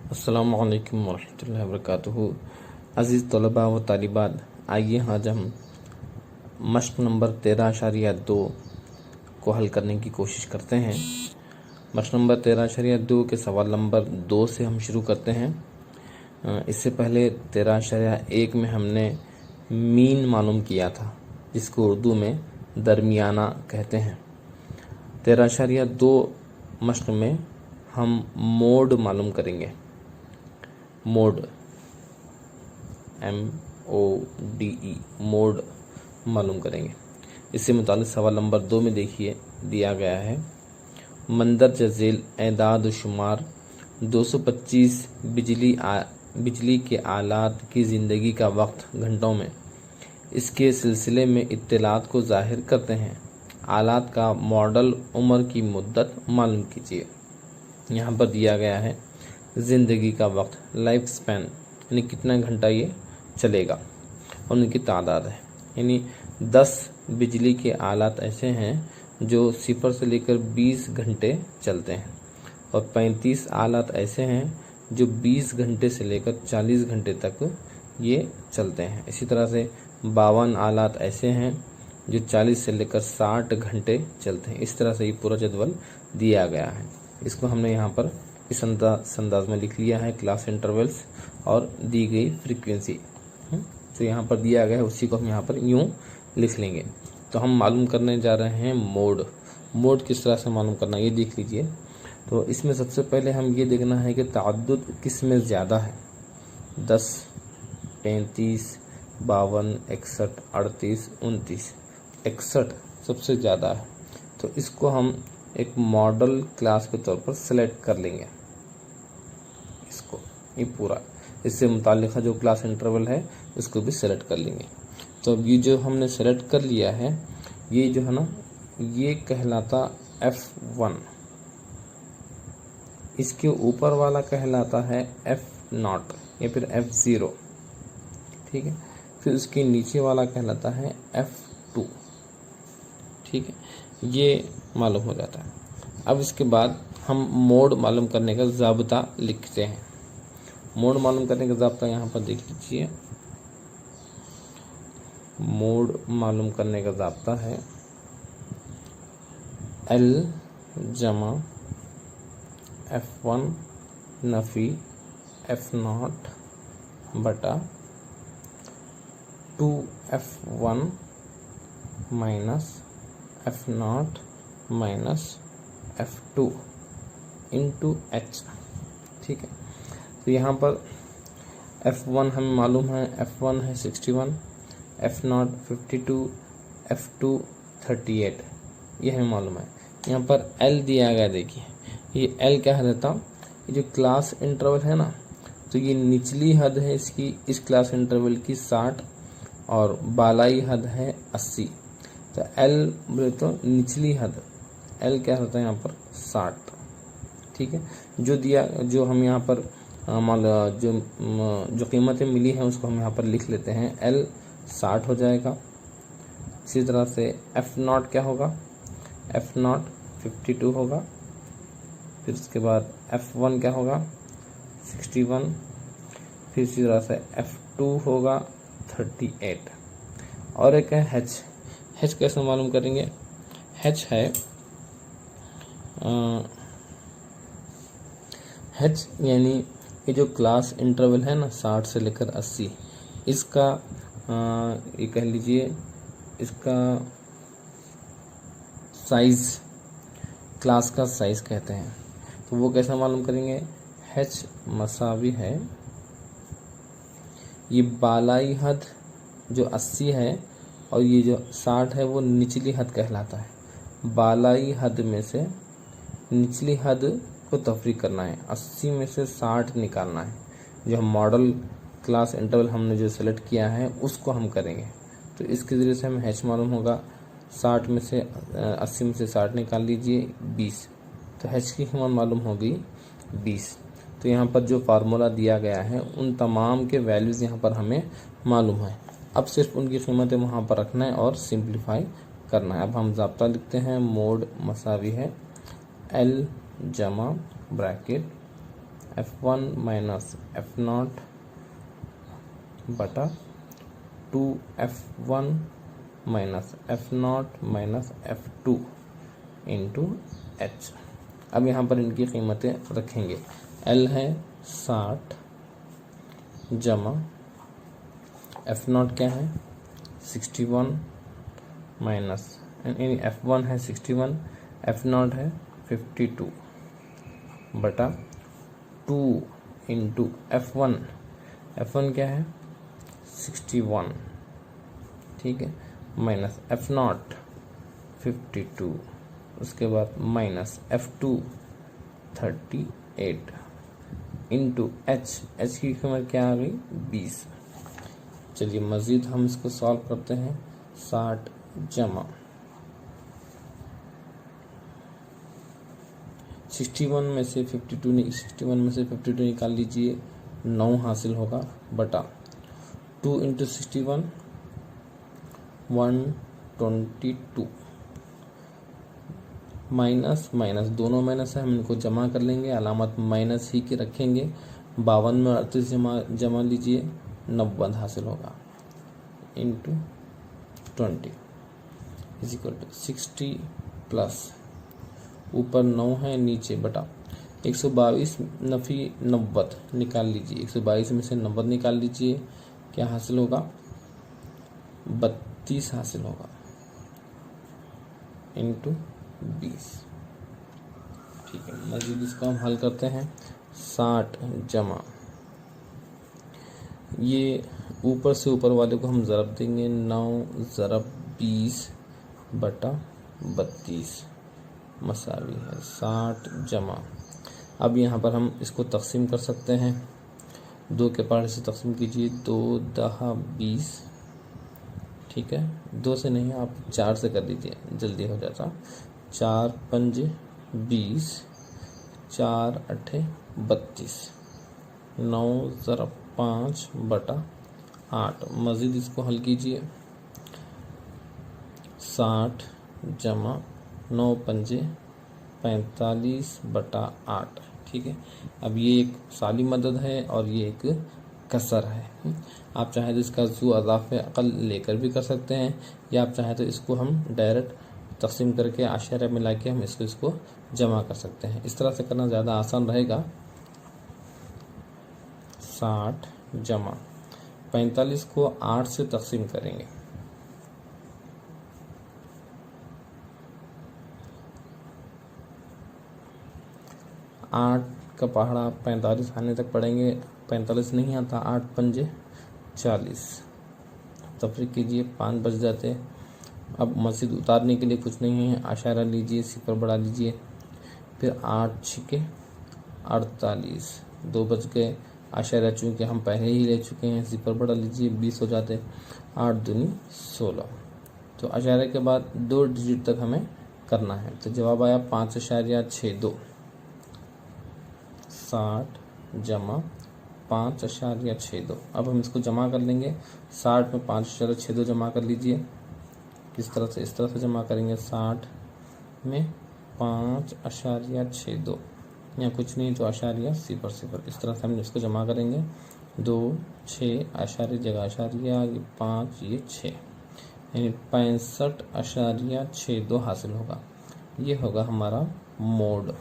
अस्सलामु अलैकुम वरहमतुल्लाहि वबरकातुहू। अज़ीज़ तलबा व तालिबात, आइए आज हम मश्क नंबर 13.2 को हल करने की कोशिश करते हैं। मश्क नंबर 13.2 के सवाल नंबर 2 से हम शुरू करते हैं। इससे पहले 13.1 में हमने मीन मालूम किया था, जिसको उर्दू में दरमियाना कहते हैं। 13.2 मश्क में हम मोड मालूम करेंगे। मोड MODE मोड मालूम करेंगे। इससे मुताल्लिक़ सवाल नंबर 2 में देखिए दिया गया है, मंदरजा झेल एदाद शुमार 225 बिजली के आलात की ज़िंदगी का वक्त घंटों में इसके सिलसिले में इत्तलात को ज़ाहिर करते हैं। आलात का मॉडल, उम्र की मुद्दत मालूम कीजिए। यहाँ पर दिया गया है ज़िंदगी का वक्त, लाइफ स्पैन, यानी कितना घंटा ये चलेगा, और उनकी तादाद है। यानी 10 बिजली के आलात ऐसे हैं जो 0 से लेकर 20 घंटे चलते हैं, और 35 आलात ऐसे हैं जो 20 घंटे से लेकर 40 घंटे तक ये चलते हैं। इसी तरह से 52 आलात ऐसे हैं जो 40 से लेकर 60 घंटे चलते हैं। इस तरह से ये पूरा जदवल दिया गया है। इसको हमने यहाँ पर इस अंदाज में लिख लिया है, क्लास इंटरवल्स और दी गई फ्रीक्वेंसी। तो यहाँ पर दिया गया है, उसी को हम यहाँ पर यूँ लिख लेंगे। तो हम मालूम करने जा रहे हैं मोड। मोड किस तरह से मालूम करना, ये देख लीजिए। तो इसमें सबसे पहले हम ये देखना है कि ताद्दुद किस में ज़्यादा है। 10, 35, 52, 61, 38, 29, 61 सबसे ज़्यादा है। तो इसको हम एक मॉडल क्लास के तौर पर सेलेक्ट कर लेंगे। इसको ये पूरा इससे मुताल्लिक़ जो क्लास इंटरवल है इसको भी सेलेक्ट कर लेंगे। तो अब ये जो हमने सेलेक्ट कर लिया है, ये जो है ना, ये कहलाता F1। इसके ऊपर वाला कहलाता है F0 या फिर F0, ठीक है। फिर उसके नीचे वाला कहलाता है F2, ठीक है। ये मालूम हो जाता है। अब इसके बाद हम मोड मालूम करने का ज़ाब्ता लिखते हैं। मोड मालूम करने का ज़ाब्ता यहाँ पर देख लीजिए। मोड मालूम करने का ज़ाब्ता है L जमा F1 नफ़ी F0 बटा 2F1 minus F0 minus F2 into H, ठीक है। तो यहाँ पर F1 हमें मालूम है, F1 है 61, F0 52, F2 38, ये हमें मालूम है। यहाँ पर L दिया गया, देखिए ये L क्या रहता, ये जो क्लास इंटरवल है ना, तो ये निचली हद है इसकी, इस क्लास इंटरवल की 60 और बालाई हद है 80। तो L बोले तो निचली हद, L क्या होता है यहाँ पर 60, ठीक है। जो हम यहाँ पर जो कीमतें मिली हैं उसको हम यहाँ पर लिख लेते हैं। L 60 हो जाएगा। इसी तरह से F0 क्या होगा, F0 52 होगा। फिर उसके बाद F1 क्या होगा 61। फिर इसी तरह से F2 होगा 38। और एक है H कैसे मालूम करेंगे। H है H यानी ये जो क्लास इंटरवल है ना 60 से लेकर 80, इसका ये कह लीजिए इसका साइज़, क्लास का साइज़ कहते हैं। तो वो कैसे मालूम करेंगे। H मसावी है, ये बालाई हद जो 80 है और ये जो 60 है वो निचली हद कहलाता है। बालाई हद में से निचली हद को तफरीक करना है, 80 में से 60 निकालना है। जो हम मॉडल क्लास इंटरवल हमने जो सेलेक्ट किया है उसको हम करेंगे। तो इसके ज़रिए से हमें H मालूम होगा। 60 में से 80 में से 60 निकाल लीजिए 20, तो H की कीमत मालूम होगी 20। तो यहाँ पर जो फार्मूला दिया गया है उन तमाम के वैल्यूज़ यहाँ पर हमें मालूम है। अब सिर्फ उनकी कीमतें वहाँ पर रखना है और सिंप्लीफाई करना है। अब हम ज़ाब्ता लिखते हैं। मोड मसावी है L जमा ब्रैकेट F1 माइनस F0 बटा 2F1 minus F0 minus F2 into H। अब यहाँ पर इनकी कीमतें रखेंगे। L है 60 जमा F0 क्या है 61 माइनस F1 है 61, F0 है 52 बटा 2 इंटू F1 क्या है 61, ठीक है, माइनस F0 52, उसके बाद माइनस F2 38 इंटू H की कीमत क्या आ गई 20। चलिए मज़ीद हम इसको सॉल्व करते हैं। 60 जमा 61 में से 52 निकाल लीजिए, 9 हासिल होगा बटा 2 इंटू 61 122 माइनस माइनस दोनों माइनस है, हम इनको जमा कर लेंगे, अलामत माइनस ही के रखेंगे। 52 में 38 जमा लीजिए, 90 हासिल होगा into 20 is equal to 60 plus ऊपर 9 है नीचे बटा 122 नफ़ी 90 निकाल लीजिए, 122 में से 90 निकाल लीजिए, क्या हासिल होगा 32 हासिल होगा इंटू 20। ठीक है, मज़ीद इसको हम हल करते हैं। 60 जमा ये ऊपर से ऊपर वाले को हम ज़रब देंगे, 9 ज़रब 20 बटा 32 मसावी है 60 जमा। अब यहाँ पर हम इसको तकसीम कर सकते हैं, 2 के पहाड़ से तकसीम कीजिए, 2 दहा 20, ठीक है, 2 से नहीं आप 4 से कर लीजिए, जल्दी हो जाता। 4 पंज 20, 4 अठे 32, 9 ज़रब 5 बटा 8। मज़ीद इसको हल कीजिए, 60 जमा 9 पंजे 45 बटा 8, ठीक है। अब ये एक साली मदद है और ये एक कसर है। आप चाहे तो इसका ज़ू अज़ाफ़े अक़ल लेकर भी कर सकते हैं, या आप चाहे तो इसको हम डायरेक्ट तक़सीम करके आशारा मिला के हम इसको जमा कर सकते हैं। इस तरह से करना ज़्यादा आसान रहेगा। 60 जमा 45 को 8 से तक़सीम करेंगे, आठ का पहाड़ा 45 आने तक पढ़ेंगे, 45 नहीं आता, 8 पंजे 40, तफरीक कीजिए, 5 बच जाते। अब मज़ीद उतारने के लिए कुछ नहीं है, आशारा लीजिए, सिफर बढ़ा लीजिए, फिर 8 छिके 48, 2 बच गए, आशारा चूँकि हम पहले ही ले चुके हैं, सिफर बढ़ा लीजिए, 20 हो जाते, 8 दूनी 16। तो आशारे के बाद 2 डिजिट तक हमें करना है, तो जवाब आया 5.62। 60 जमा 5.62। अब हम इसको जमा कर लेंगे, 60 में 5.62 जमा कर लीजिए। किस तरह से? इस तरह से जमा करेंगे, 60 में 5.62, यहाँ कुछ नहीं तो आशारिया 0 इस तरह से हम इसको जमा करेंगे। 2 6 आशारी जगह आशारिया, ये 5 ये 6, यानी 65.62 हासिल होगा। ये होगा हमारा मोड।